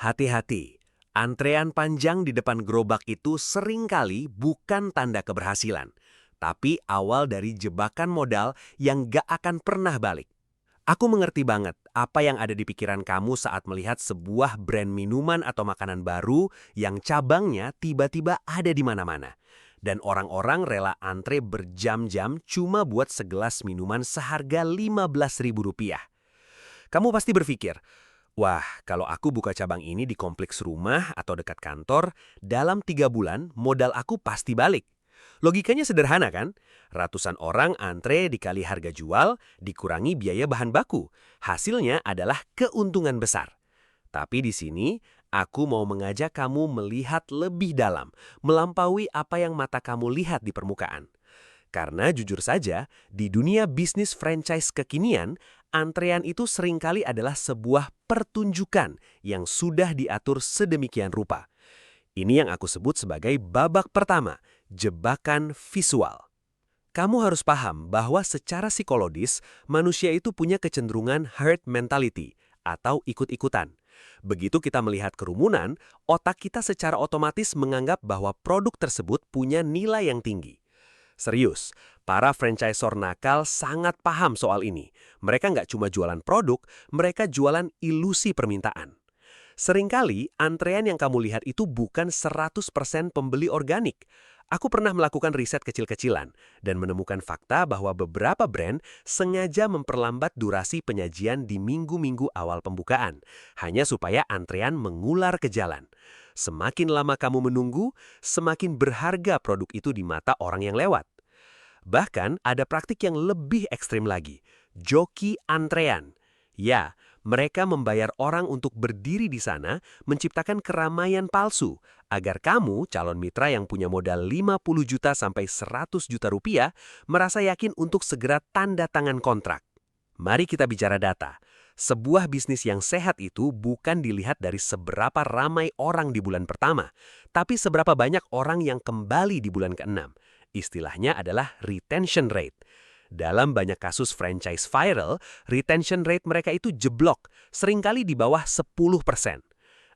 Hati-hati, antrean panjang di depan gerobak itu seringkali bukan tanda keberhasilan, tapi awal dari jebakan modal yang gak akan pernah balik. Aku mengerti banget apa yang ada di pikiran kamu saat melihat sebuah brand minuman atau makanan baru yang cabangnya tiba-tiba ada di mana-mana. Dan orang-orang rela antre berjam-jam cuma buat segelas minuman seharga Rp15.000. Kamu pasti berpikir, wah, kalau aku buka cabang ini di kompleks rumah atau dekat kantor, dalam 3 bulan modal aku pasti balik. Logikanya sederhana kan? Ratusan orang antre dikali harga jual, dikurangi biaya bahan baku. Hasilnya adalah keuntungan besar. Tapi di sini, aku mau mengajak kamu melihat lebih dalam, melampaui apa yang mata kamu lihat di permukaan. Karena jujur saja, di dunia bisnis franchise kekinian, antrean itu seringkali adalah sebuah pertunjukan yang sudah diatur sedemikian rupa. Ini yang aku sebut sebagai babak pertama, jebakan visual. Kamu harus paham bahwa secara psikologis, manusia itu punya kecenderungan herd mentality atau ikut-ikutan. Begitu kita melihat kerumunan, otak kita secara otomatis menganggap bahwa produk tersebut punya nilai yang tinggi. Serius, para franchisor nakal sangat paham soal ini. Mereka nggak cuma jualan produk, mereka jualan ilusi permintaan. Seringkali, antrean yang kamu lihat itu bukan 100% pembeli organik. Aku pernah melakukan riset kecil-kecilan dan menemukan fakta bahwa beberapa brand sengaja memperlambat durasi penyajian di minggu-minggu awal pembukaan, hanya supaya antrean mengular ke jalan. Semakin lama kamu menunggu, semakin berharga produk itu di mata orang yang lewat. Bahkan ada praktik yang lebih ekstrim lagi, joki antrean. Ya, mereka membayar orang untuk berdiri di sana, menciptakan keramaian palsu, agar kamu, calon mitra yang punya modal 50 juta sampai 100 juta rupiah, merasa yakin untuk segera tanda tangan kontrak. Mari kita bicara data. Sebuah bisnis yang sehat itu bukan dilihat dari seberapa ramai orang di bulan pertama, tapi seberapa banyak orang yang kembali di bulan ke-6. Istilahnya adalah retention rate. Dalam banyak kasus franchise viral, retention rate mereka itu jeblok, seringkali di bawah 10%.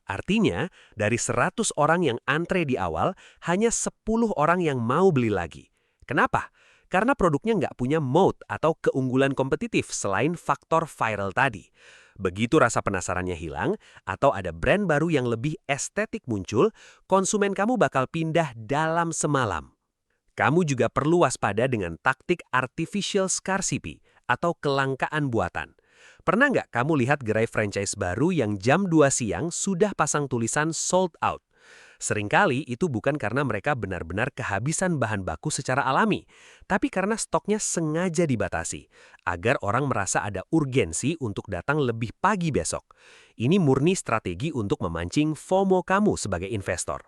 Artinya, dari 100 orang yang antre di awal, hanya 10 orang yang mau beli lagi. Kenapa? Karena produknya nggak punya moat atau keunggulan kompetitif selain faktor viral tadi. Begitu rasa penasarannya hilang, atau ada brand baru yang lebih estetik muncul, konsumen kamu bakal pindah dalam semalam. Kamu juga perlu waspada dengan taktik artificial scarcity atau kelangkaan buatan. Pernah nggak kamu lihat gerai franchise baru yang jam 2 siang sudah pasang tulisan sold out? Seringkali itu bukan karena mereka benar-benar kehabisan bahan baku secara alami, tapi karena stoknya sengaja dibatasi, agar orang merasa ada urgensi untuk datang lebih pagi besok. Ini murni strategi untuk memancing FOMO kamu sebagai investor.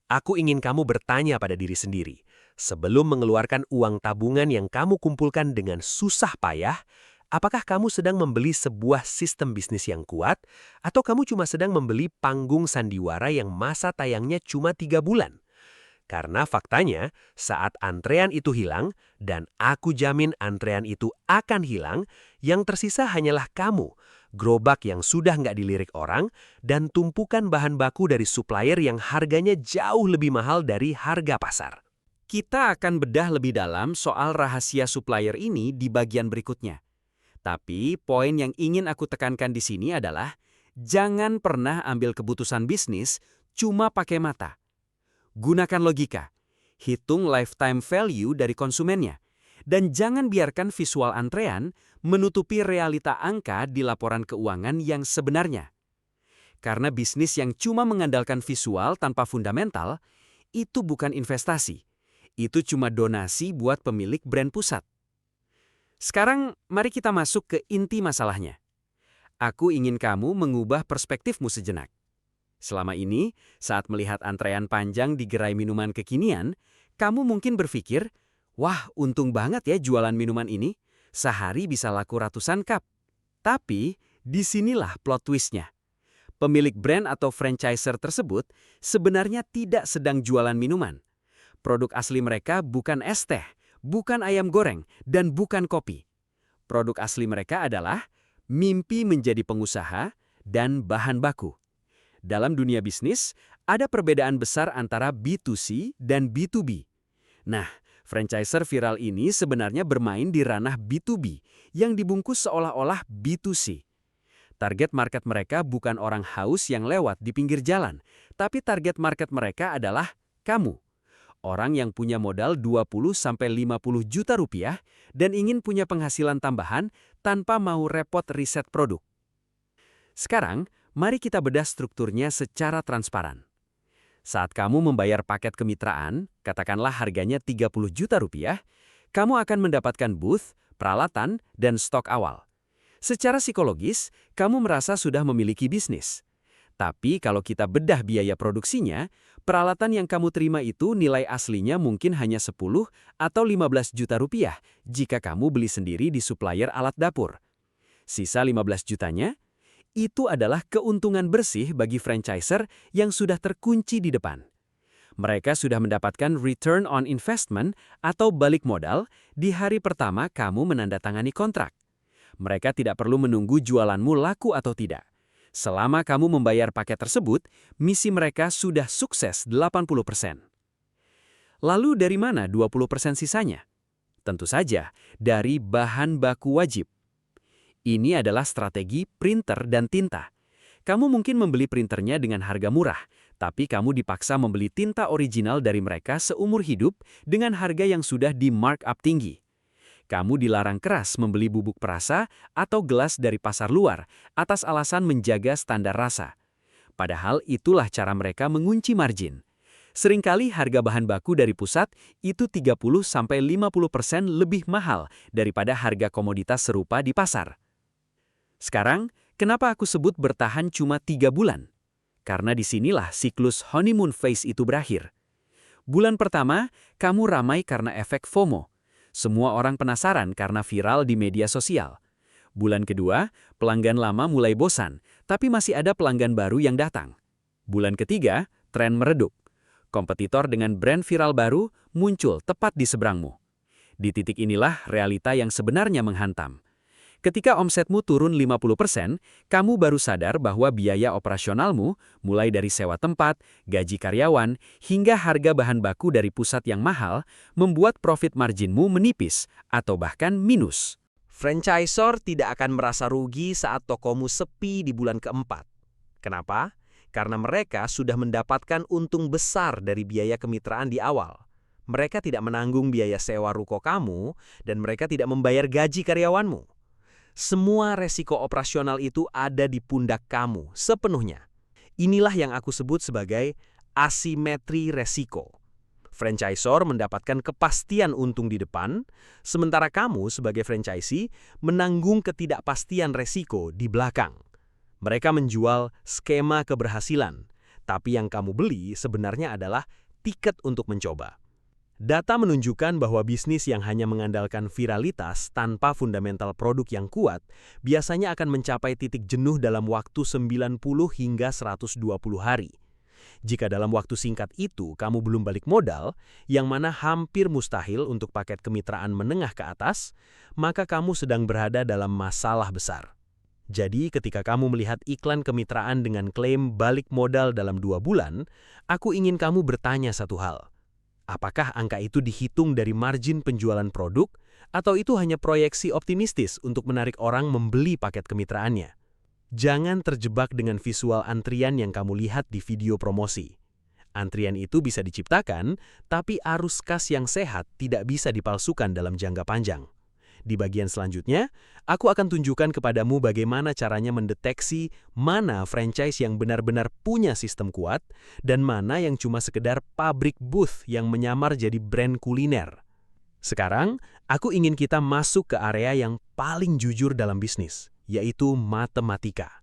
Aku ingin kamu bertanya pada diri sendiri, sebelum mengeluarkan uang tabungan yang kamu kumpulkan dengan susah payah, apakah kamu sedang membeli sebuah sistem bisnis yang kuat, atau kamu cuma sedang membeli panggung sandiwara yang masa tayangnya cuma 3 bulan? Karena faktanya, saat antrean itu hilang, dan aku jamin antrean itu akan hilang, yang tersisa hanyalah kamu, gerobak yang sudah nggak dilirik orang, dan tumpukan bahan baku dari supplier yang harganya jauh lebih mahal dari harga pasar. Kita akan bedah lebih dalam soal rahasia supplier ini di bagian berikutnya. Tapi poin yang ingin aku tekankan di sini adalah, jangan pernah ambil keputusan bisnis cuma pakai mata. Gunakan logika, hitung lifetime value dari konsumennya, dan jangan biarkan visual antrean menutupi realita angka di laporan keuangan yang sebenarnya. Karena bisnis yang cuma mengandalkan visual tanpa fundamental, itu bukan investasi. Itu cuma donasi buat pemilik brand pusat. Sekarang, mari kita masuk ke inti masalahnya. Aku ingin kamu mengubah perspektifmu sejenak. Selama ini, saat melihat antrean panjang di gerai minuman kekinian, kamu mungkin berpikir, wah, untung banget ya jualan minuman ini, sehari bisa laku ratusan cup. Tapi, disinilah plot twist-nya. Pemilik brand atau franchiser tersebut sebenarnya tidak sedang jualan minuman. Produk asli mereka bukan es teh, bukan ayam goreng, dan bukan kopi. Produk asli mereka adalah mimpi menjadi pengusaha dan bahan baku. Dalam dunia bisnis, ada perbedaan besar antara B2C dan B2B. Nah, franchiser viral ini sebenarnya bermain di ranah B2B yang dibungkus seolah-olah B2C. Target market mereka bukan orang haus yang lewat di pinggir jalan, tapi target market mereka adalah kamu. Orang yang punya modal 20-50 juta rupiah dan ingin punya penghasilan tambahan tanpa mau repot riset produk. Sekarang, mari kita bedah strukturnya secara transparan. Saat kamu membayar paket kemitraan, katakanlah harganya 30 juta rupiah, kamu akan mendapatkan booth, peralatan, dan stok awal. Secara psikologis, kamu merasa sudah memiliki bisnis. Tapi kalau kita bedah biaya produksinya, peralatan yang kamu terima itu nilai aslinya mungkin hanya 10 atau 15 juta rupiah jika kamu beli sendiri di supplier alat dapur. Sisa 15 jutanya, itu adalah keuntungan bersih bagi franchiser yang sudah terkunci di depan. Mereka sudah mendapatkan return on investment atau balik modal di hari pertama kamu menandatangani kontrak. Mereka tidak perlu menunggu jualanmu laku atau tidak. Selama kamu membayar paket tersebut, misi mereka sudah sukses 80%. Lalu dari mana 20% sisanya? Tentu saja, dari bahan baku wajib. Ini adalah strategi printer dan tinta. Kamu mungkin membeli printernya dengan harga murah, tapi kamu dipaksa membeli tinta original dari mereka seumur hidup dengan harga yang sudah di markup tinggi. Kamu dilarang keras membeli bubuk perasa atau gelas dari pasar luar atas alasan menjaga standar rasa. Padahal itulah cara mereka mengunci margin. Seringkali harga bahan baku dari pusat itu 30-50% lebih mahal daripada harga komoditas serupa di pasar. Sekarang, kenapa aku sebut bertahan cuma 3 bulan? Karena disinilah siklus honeymoon phase itu berakhir. Bulan pertama, kamu ramai karena efek FOMO. Semua orang penasaran karena viral di media sosial. Bulan kedua, pelanggan lama mulai bosan, tapi masih ada pelanggan baru yang datang. Bulan ketiga, tren meredup. Kompetitor dengan brand viral baru muncul tepat di seberangmu. Di titik inilah realita yang sebenarnya menghantam. Ketika omsetmu turun 50%, kamu baru sadar bahwa biaya operasionalmu, mulai dari sewa tempat, gaji karyawan, hingga harga bahan baku dari pusat yang mahal, membuat profit marginmu menipis atau bahkan minus. Franchisor tidak akan merasa rugi saat tokomu sepi di bulan keempat. Kenapa? Karena mereka sudah mendapatkan untung besar dari biaya kemitraan di awal. Mereka tidak menanggung biaya sewa ruko kamu, dan mereka tidak membayar gaji karyawanmu. Semua resiko operasional itu ada di pundak kamu sepenuhnya. Inilah yang aku sebut sebagai asimetri resiko. Franchisor mendapatkan kepastian untung di depan, sementara kamu sebagai franchisee menanggung ketidakpastian resiko di belakang. Mereka menjual skema keberhasilan, tapi yang kamu beli sebenarnya adalah tiket untuk mencoba. Data menunjukkan bahwa bisnis yang hanya mengandalkan viralitas tanpa fundamental produk yang kuat biasanya akan mencapai titik jenuh dalam waktu 90 hingga 120 hari. Jika dalam waktu singkat itu kamu belum balik modal, yang mana hampir mustahil untuk paket kemitraan menengah ke atas, maka kamu sedang berada dalam masalah besar. Jadi ketika kamu melihat iklan kemitraan dengan klaim balik modal dalam 2 bulan, aku ingin kamu bertanya satu hal. Apakah angka itu dihitung dari margin penjualan produk, atau itu hanya proyeksi optimistis untuk menarik orang membeli paket kemitraannya? Jangan terjebak dengan visual antrian yang kamu lihat di video promosi. Antrian itu bisa diciptakan, tapi arus kas yang sehat tidak bisa dipalsukan dalam jangka panjang. Di bagian selanjutnya, aku akan tunjukkan kepadamu bagaimana caranya mendeteksi mana franchise yang benar-benar punya sistem kuat dan mana yang cuma sekedar pabrik booth yang menyamar jadi brand kuliner. Sekarang, aku ingin kita masuk ke area yang paling jujur dalam bisnis, yaitu matematika.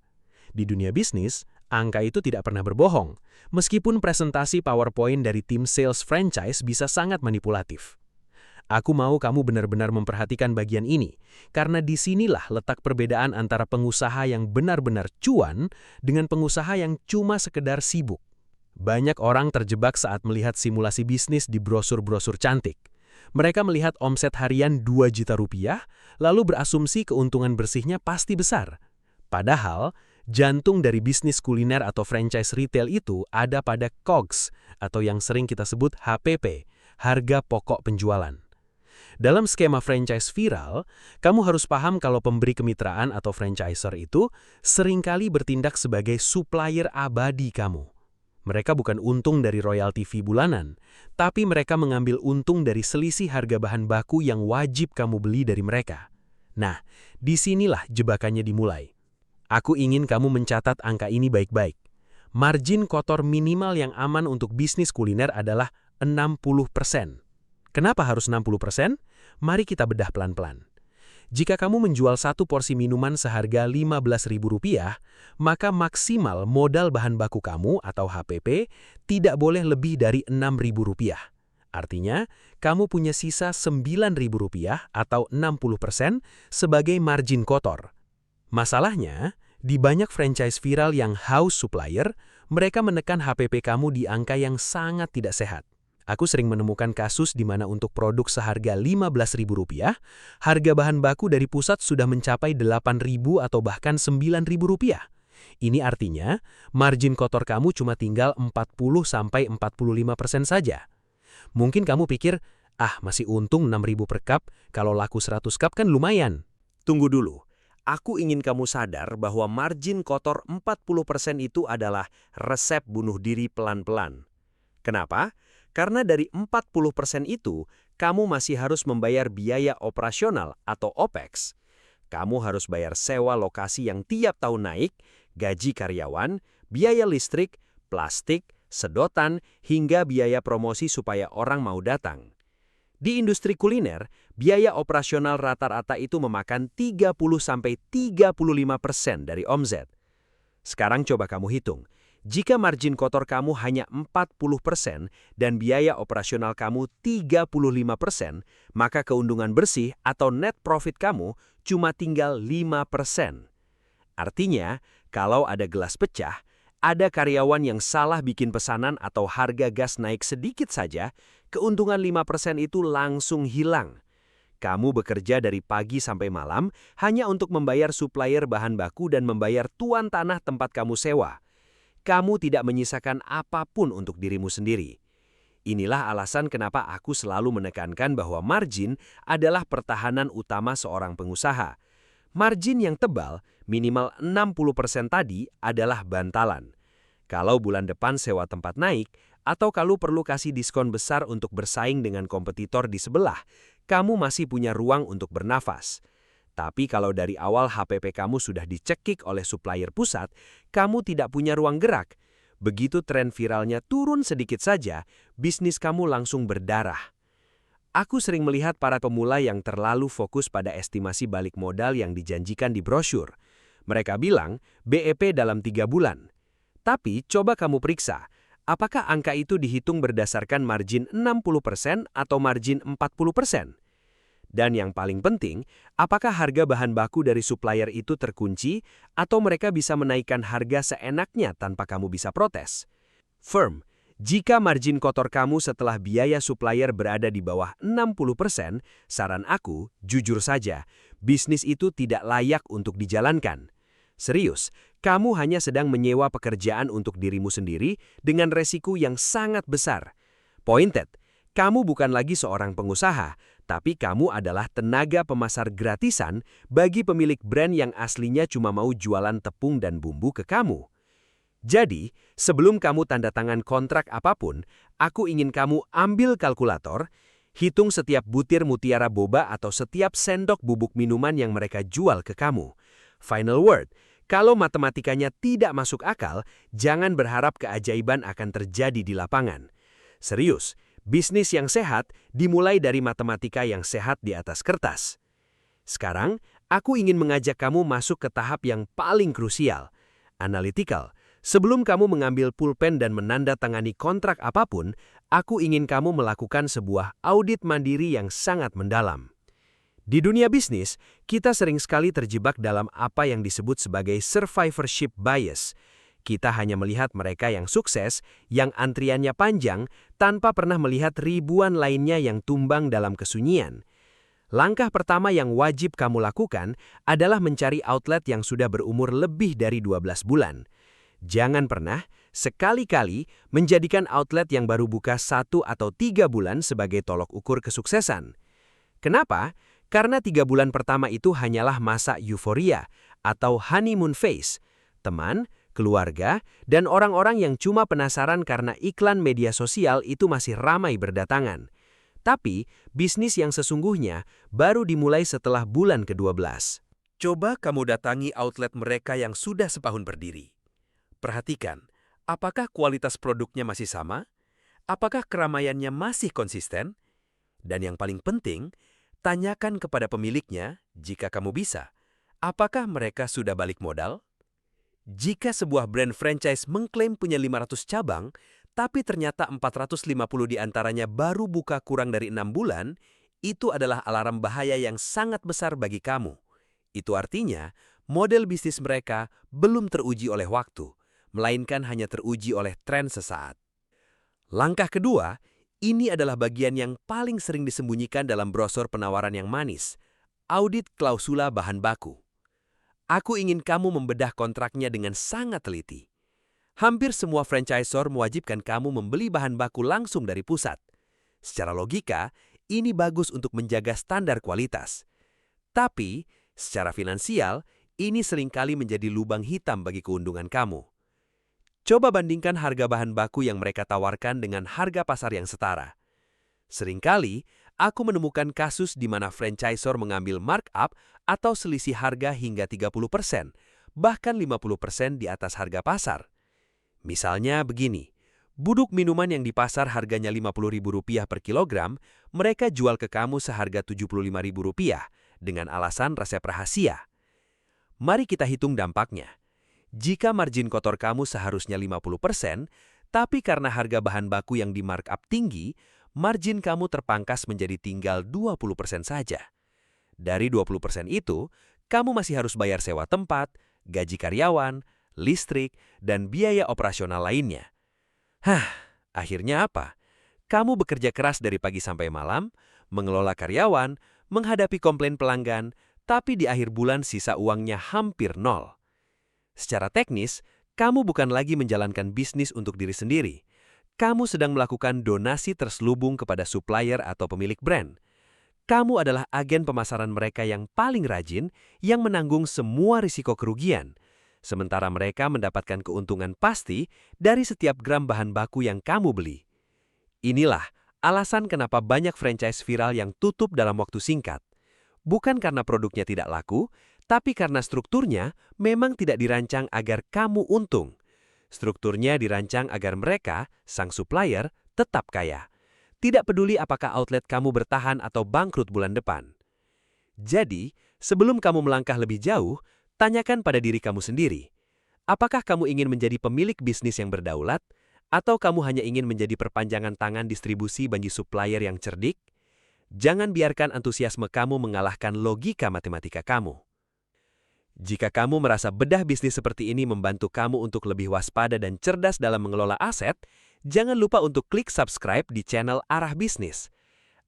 Di dunia bisnis, angka itu tidak pernah berbohong, meskipun presentasi PowerPoint dari tim sales franchise bisa sangat manipulatif. Aku mau kamu benar-benar memperhatikan bagian ini, karena disinilah letak perbedaan antara pengusaha yang benar-benar cuan dengan pengusaha yang cuma sekedar sibuk. Banyak orang terjebak saat melihat simulasi bisnis di brosur-brosur cantik. Mereka melihat omset harian 2 juta rupiah, lalu berasumsi keuntungan bersihnya pasti besar. Padahal, Jantung dari bisnis kuliner atau franchise retail itu ada pada COGS atau yang sering kita sebut HPP, harga pokok penjualan. Dalam skema franchise viral, kamu harus paham kalau pemberi kemitraan atau franchiser itu seringkali bertindak sebagai supplier abadi kamu. Mereka bukan untung dari royalti fee bulanan, tapi mereka mengambil untung dari selisih harga bahan baku yang wajib kamu beli dari mereka. Nah, disinilah jebakannya dimulai. Aku ingin kamu mencatat angka ini baik-baik. Margin kotor minimal yang aman untuk bisnis kuliner adalah 60%. Kenapa harus 60%? Mari kita bedah pelan-pelan. Jika kamu menjual satu porsi minuman seharga Rp15.000, maka maksimal modal bahan baku kamu atau HPP tidak boleh lebih dari Rp6.000. Artinya, kamu punya sisa Rp9.000 atau 60% sebagai margin kotor. Masalahnya, di banyak franchise viral yang haus supplier, mereka menekan HPP kamu di angka yang sangat tidak sehat. Aku sering menemukan kasus di mana untuk produk seharga Rp15.000, harga bahan baku dari pusat sudah mencapai Rp8.000 atau bahkan Rp9.000. Ini artinya, margin kotor kamu cuma tinggal 40-45% saja. Mungkin kamu pikir, masih untung 6.000 per cup, kalau laku 100 cup kan lumayan. Tunggu dulu. Aku ingin kamu sadar bahwa margin kotor 40% itu adalah resep bunuh diri pelan-pelan. Kenapa? Karena dari 40% itu, kamu masih harus membayar biaya operasional atau OPEX. Kamu harus bayar sewa lokasi yang tiap tahun naik, gaji karyawan, biaya listrik, plastik, sedotan, hingga biaya promosi supaya orang mau datang. Di industri kuliner, biaya operasional rata-rata itu memakan 30-35% dari omset. Sekarang coba kamu hitung, jika margin kotor kamu hanya 40% dan biaya operasional kamu 35%, maka keuntungan bersih atau net profit kamu cuma tinggal 5%. Artinya, kalau ada gelas pecah, ada karyawan yang salah bikin pesanan atau harga gas naik sedikit saja, keuntungan 5% itu langsung hilang. Kamu bekerja dari pagi sampai malam hanya untuk membayar supplier bahan baku dan membayar tuan tanah tempat kamu sewa. Kamu tidak menyisakan apapun untuk dirimu sendiri. Inilah alasan kenapa aku selalu menekankan bahwa margin adalah pertahanan utama seorang pengusaha. Margin yang tebal, minimal 60% tadi adalah bantalan. Kalau bulan depan sewa tempat naik, atau kalau perlu kasih diskon besar untuk bersaing dengan kompetitor di sebelah, kamu masih punya ruang untuk bernafas. Tapi kalau dari awal HPP kamu sudah dicekik oleh supplier pusat, kamu tidak punya ruang gerak. Begitu tren viralnya turun sedikit saja, bisnis kamu langsung berdarah. Aku sering melihat para pemula yang terlalu fokus pada estimasi balik modal yang dijanjikan di brosyur. Mereka bilang BEP dalam 3 bulan. Tapi coba kamu periksa, apakah angka itu dihitung berdasarkan margin 60% atau margin 40%? Dan yang paling penting, apakah harga bahan baku dari supplier itu terkunci atau mereka bisa menaikkan harga seenaknya tanpa kamu bisa protes? Firm. Jika margin kotor kamu setelah biaya supplier berada di bawah 60%, saran aku, jujur saja, bisnis itu tidak layak untuk dijalankan. Serius, kamu hanya sedang menyewa pekerjaan untuk dirimu sendiri dengan resiko yang sangat besar. Pointed, kamu bukan lagi seorang pengusaha, tapi kamu adalah tenaga pemasar gratisan bagi pemilik brand yang aslinya cuma mau jualan tepung dan bumbu ke kamu. Jadi, sebelum kamu tanda tangan kontrak apapun, aku ingin kamu ambil kalkulator, hitung setiap butir mutiara boba atau setiap sendok bubuk minuman yang mereka jual ke kamu. Final word, kalau matematikanya tidak masuk akal, jangan berharap keajaiban akan terjadi di lapangan. Serius, bisnis yang sehat dimulai dari matematika yang sehat di atas kertas. Sekarang, aku ingin mengajak kamu masuk ke tahap yang paling krusial, analytical. Sebelum kamu mengambil pulpen dan menandatangani kontrak apapun, aku ingin kamu melakukan sebuah audit mandiri yang sangat mendalam. Di dunia bisnis, kita sering sekali terjebak dalam apa yang disebut sebagai survivorship bias. Kita hanya melihat mereka yang sukses, yang antriannya panjang, tanpa pernah melihat ribuan lainnya yang tumbang dalam kesunyian. Langkah pertama yang wajib kamu lakukan adalah mencari outlet yang sudah berumur lebih dari 12 bulan. Jangan pernah, sekali-kali, menjadikan outlet yang baru buka 1 atau 3 bulan sebagai tolok ukur kesuksesan. Kenapa? Karena 3 bulan pertama itu hanyalah masa euforia atau honeymoon phase. Teman, keluarga, dan orang-orang yang cuma penasaran karena iklan media sosial itu masih ramai berdatangan. Tapi, bisnis yang sesungguhnya baru dimulai setelah bulan ke-12. Coba kamu datangi outlet mereka yang sudah setahun berdiri. Perhatikan, apakah kualitas produknya masih sama? Apakah keramaiannya masih konsisten? Dan yang paling penting, tanyakan kepada pemiliknya, jika kamu bisa, apakah mereka sudah balik modal? Jika sebuah brand franchise mengklaim punya 500 cabang, tapi ternyata 450 diantaranya baru buka kurang dari 6 bulan, itu adalah alarm bahaya yang sangat besar bagi kamu. Itu artinya, model bisnis mereka belum teruji oleh waktu, melainkan hanya teruji oleh tren sesaat. Langkah kedua, ini adalah bagian yang paling sering disembunyikan dalam brosur penawaran yang manis, audit klausula bahan baku. Aku ingin kamu membedah kontraknya dengan sangat teliti. Hampir semua franchisor mewajibkan kamu membeli bahan baku langsung dari pusat. Secara logika, ini bagus untuk menjaga standar kualitas. Tapi, secara finansial, ini seringkali menjadi lubang hitam bagi keuntungan kamu. Coba bandingkan harga bahan baku yang mereka tawarkan dengan harga pasar yang setara. Seringkali, aku menemukan kasus di mana franchisor mengambil markup atau selisih harga hingga 30%, bahkan 50% di atas harga pasar. Misalnya begini, buduk minuman yang di pasar harganya Rp50.000 per kilogram, mereka jual ke kamu seharga Rp75.000 dengan alasan resep rahasia. Mari kita hitung dampaknya. Jika margin kotor kamu seharusnya 50%, tapi karena harga bahan baku yang di markup tinggi, margin kamu terpangkas menjadi tinggal 20% saja. Dari 20% itu, kamu masih harus bayar sewa tempat, gaji karyawan, listrik, dan biaya operasional lainnya. Akhirnya apa? Kamu bekerja keras dari pagi sampai malam, mengelola karyawan, menghadapi komplain pelanggan, tapi di akhir bulan sisa uangnya hampir nol. Secara teknis, kamu bukan lagi menjalankan bisnis untuk diri sendiri. Kamu sedang melakukan donasi terselubung kepada supplier atau pemilik brand. Kamu adalah agen pemasaran mereka yang paling rajin, yang menanggung semua risiko kerugian, sementara mereka mendapatkan keuntungan pasti dari setiap gram bahan baku yang kamu beli. Inilah alasan kenapa banyak franchise viral yang tutup dalam waktu singkat. Bukan karena produknya tidak laku, tapi karena strukturnya memang tidak dirancang agar kamu untung. Strukturnya dirancang agar mereka, sang supplier, tetap kaya. Tidak peduli apakah outlet kamu bertahan atau bangkrut bulan depan. Jadi, sebelum kamu melangkah lebih jauh, tanyakan pada diri kamu sendiri, apakah kamu ingin menjadi pemilik bisnis yang berdaulat, atau kamu hanya ingin menjadi perpanjangan tangan distribusi bagi supplier yang cerdik? Jangan biarkan antusiasme kamu mengalahkan logika matematika kamu. Jika kamu merasa bedah bisnis seperti ini membantu kamu untuk lebih waspada dan cerdas dalam mengelola aset, jangan lupa untuk klik subscribe di channel Arah Bisnis.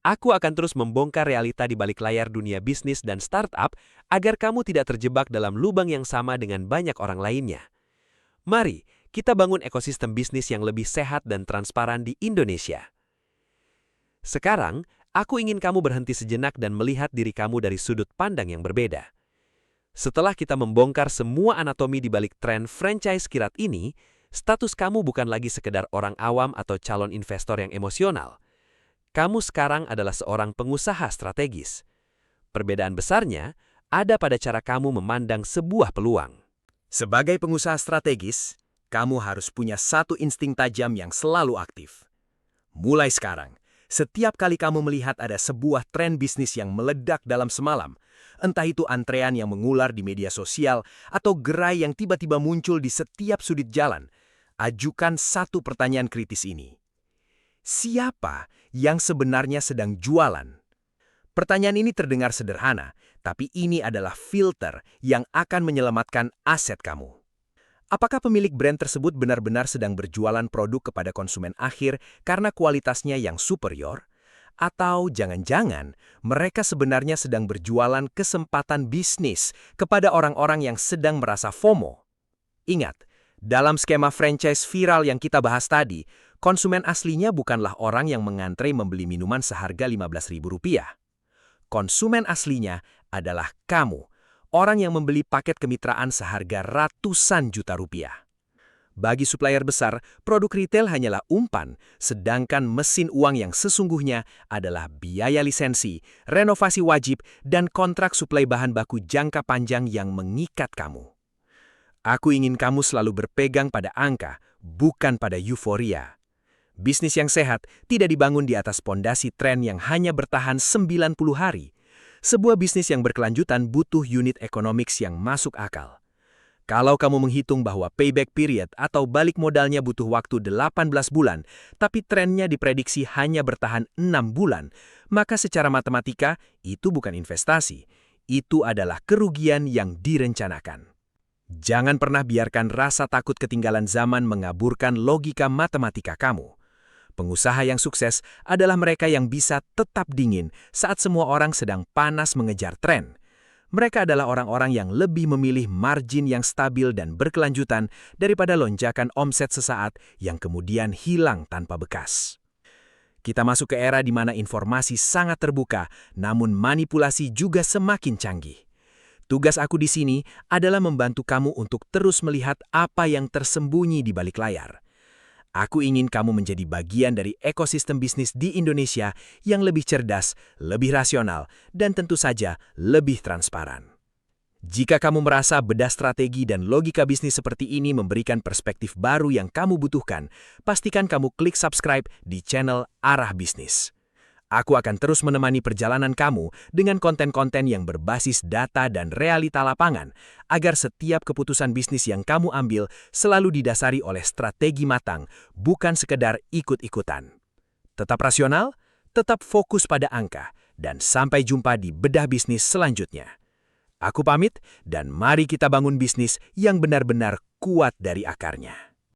Aku akan terus membongkar realita di balik layar dunia bisnis dan startup agar kamu tidak terjebak dalam lubang yang sama dengan banyak orang lainnya. Mari kita bangun ekosistem bisnis yang lebih sehat dan transparan di Indonesia. Sekarang, aku ingin kamu berhenti sejenak dan melihat diri kamu dari sudut pandang yang berbeda. Setelah kita membongkar semua anatomi di balik tren franchise kirat ini, status kamu bukan lagi sekedar orang awam atau calon investor yang emosional. Kamu sekarang adalah seorang pengusaha strategis. Perbedaan besarnya ada pada cara kamu memandang sebuah peluang. Sebagai pengusaha strategis, kamu harus punya satu insting tajam yang selalu aktif. Mulai sekarang, setiap kali kamu melihat ada sebuah tren bisnis yang meledak dalam semalam, entah itu antrean yang mengular di media sosial atau gerai yang tiba-tiba muncul di setiap sudut jalan, ajukan satu pertanyaan kritis ini. Siapa yang sebenarnya sedang jualan? Pertanyaan ini terdengar sederhana, tapi ini adalah filter yang akan menyelamatkan aset kamu. Apakah pemilik brand tersebut benar-benar sedang berjualan produk kepada konsumen akhir karena kualitasnya yang superior? Atau jangan-jangan mereka sebenarnya sedang berjualan kesempatan bisnis kepada orang-orang yang sedang merasa FOMO. Ingat, dalam skema franchise viral yang kita bahas tadi, konsumen aslinya bukanlah orang yang mengantre membeli minuman seharga Rp15.000. Konsumen aslinya adalah kamu, orang yang membeli paket kemitraan seharga ratusan juta rupiah. Bagi supplier besar, produk retail hanyalah umpan, sedangkan mesin uang yang sesungguhnya adalah biaya lisensi, renovasi wajib, dan kontrak suplai bahan baku jangka panjang yang mengikat kamu. Aku ingin kamu selalu berpegang pada angka, bukan pada euforia. Bisnis yang sehat tidak dibangun di atas pondasi tren yang hanya bertahan 90 hari. Sebuah bisnis yang berkelanjutan butuh unit economics yang masuk akal. Kalau kamu menghitung bahwa payback period atau balik modalnya butuh waktu 18 bulan, tapi trennya diprediksi hanya bertahan 6 bulan, maka secara matematika itu bukan investasi. Itu adalah kerugian yang direncanakan. Jangan pernah biarkan rasa takut ketinggalan zaman mengaburkan logika matematika kamu. Pengusaha yang sukses adalah mereka yang bisa tetap dingin saat semua orang sedang panas mengejar tren. Mereka adalah orang-orang yang lebih memilih margin yang stabil dan berkelanjutan daripada lonjakan omset sesaat yang kemudian hilang tanpa bekas. Kita masuk ke era di mana informasi sangat terbuka, namun manipulasi juga semakin canggih. Tugas aku di sini adalah membantu kamu untuk terus melihat apa yang tersembunyi di balik layar. Aku ingin kamu menjadi bagian dari ekosistem bisnis di Indonesia yang lebih cerdas, lebih rasional, dan tentu saja lebih transparan. Jika kamu merasa bedah strategi dan logika bisnis seperti ini memberikan perspektif baru yang kamu butuhkan, pastikan kamu klik subscribe di channel Arah Bisnis. Aku akan terus menemani perjalanan kamu dengan konten-konten yang berbasis data dan realita lapangan, agar setiap keputusan bisnis yang kamu ambil selalu didasari oleh strategi matang, bukan sekedar ikut-ikutan. Tetap rasional, tetap fokus pada angka, dan sampai jumpa di bedah bisnis selanjutnya. Aku pamit, dan mari kita bangun bisnis yang benar-benar kuat dari akarnya.